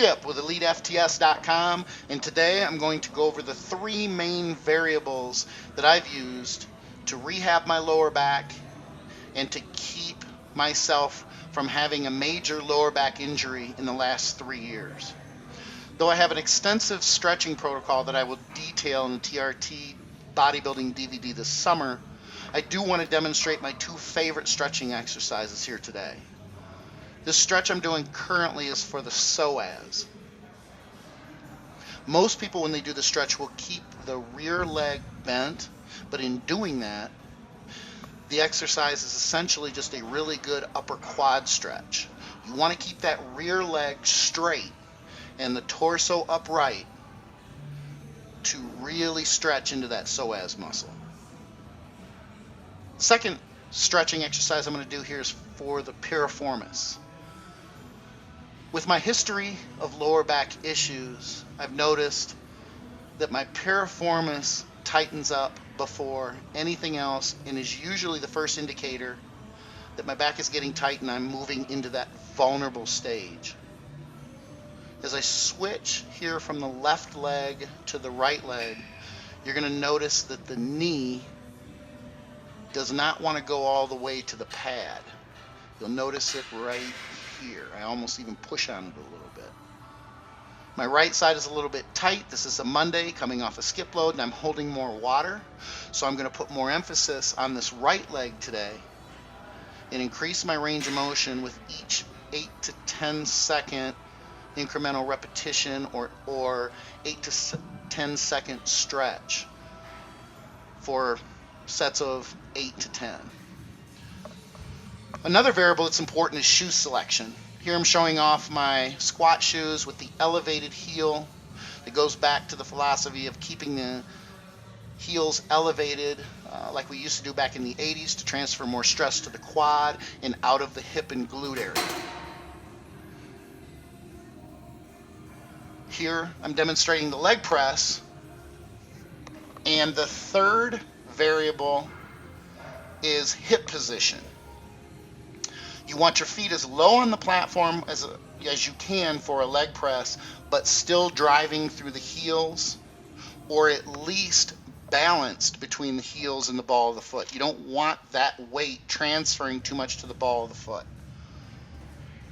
Skip with elitefts.com, and today I'm going to go over the three main variables that I've used to rehab my lower back and to keep myself from having a major lower back injury in the last 3 years. Though I have an extensive stretching protocol that I will detail in the TRT bodybuilding DVD this summer, I do want to demonstrate my two favorite stretching exercises here today. This stretch I'm doing currently is for the psoas. Most people, when they do the stretch, will keep the rear leg bent, but in doing that, the exercise is essentially just a really good upper quad stretch. You want to keep that rear leg straight and the torso upright to really stretch into that psoas muscle. Second stretching exercise I'm going to do here is for the piriformis. With my history of lower back issues, I've noticed that my piriformis tightens up before anything else and is usually the first indicator that my back is getting tight and I'm moving into that vulnerable stage. As I switch here from the left leg to the right leg, you're going to notice that the knee does not want to go all the way to the pad. You'll notice it right here. I almost even push on it a little bit. My right side is a little bit tight. This is a Monday coming off a skip load and I'm holding more water. So I'm going to put more emphasis on this right leg today and increase my range of motion with each 8 to 10 second incremental repetition or 8 to 10 second stretch for sets of 8 to 10. Another variable that's important is shoe selection. Here I'm showing off my squat shoes with the elevated heel. That goes back to the philosophy of keeping the heels elevated like we used to do back in the 80s to transfer more stress to the quad and out of the hip and glute area. Here I'm demonstrating the leg press, and the third variable is hip position. You want your feet as low on the platform as you can for a leg press, but still driving through the heels, or at least balanced between the heels and the ball of the foot. You don't want that weight transferring too much to the ball of the foot.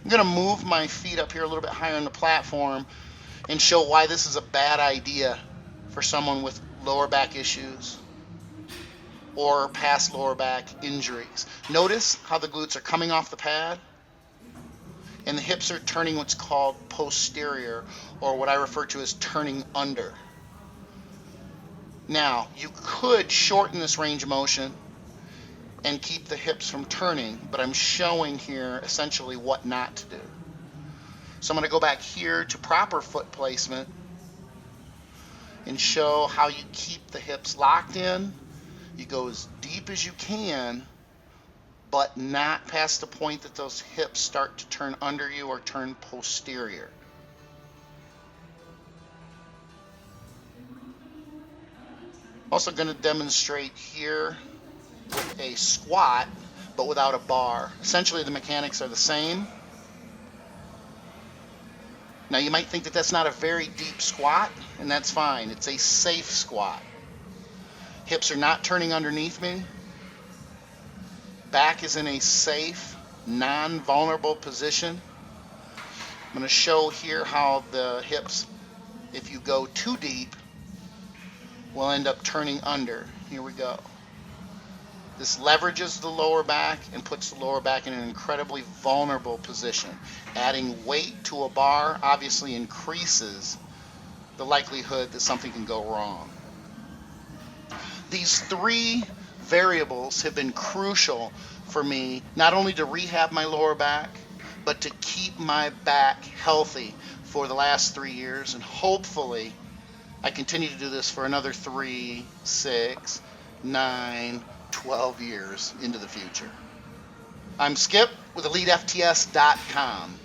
I'm going to move my feet up here a little bit higher on the platform and show why this is a bad idea for someone with lower back issues or past lower back injuries. Notice how the glutes are coming off the pad and the hips are turning what's called posterior, or what I refer to as turning under. Now, you could shorten this range of motion and keep the hips from turning, but I'm showing here essentially what not to do. So I'm going to go back here to proper foot placement and show how you keep the hips locked in. You go as deep as you can, but not past the point that those hips start to turn under you or turn posterior. Also going to demonstrate here with a squat, but without a bar. Essentially the mechanics are the same. Now you might think that that's not a very deep squat, and that's fine. It's a safe squat. Hips are not turning underneath me. Back is in a safe, non-vulnerable position. I'm going to show here how the hips, if you go too deep, will end up turning under. Here we go. This leverages the lower back and puts the lower back in an incredibly vulnerable position. Adding weight to a bar obviously increases the likelihood that something can go wrong. These three variables have been crucial for me, not only to rehab my lower back, but to keep my back healthy for the last 3 years, and hopefully I continue to do this for another 3, 6, 9, 12 years into the future. I'm Skip with elitefts.com.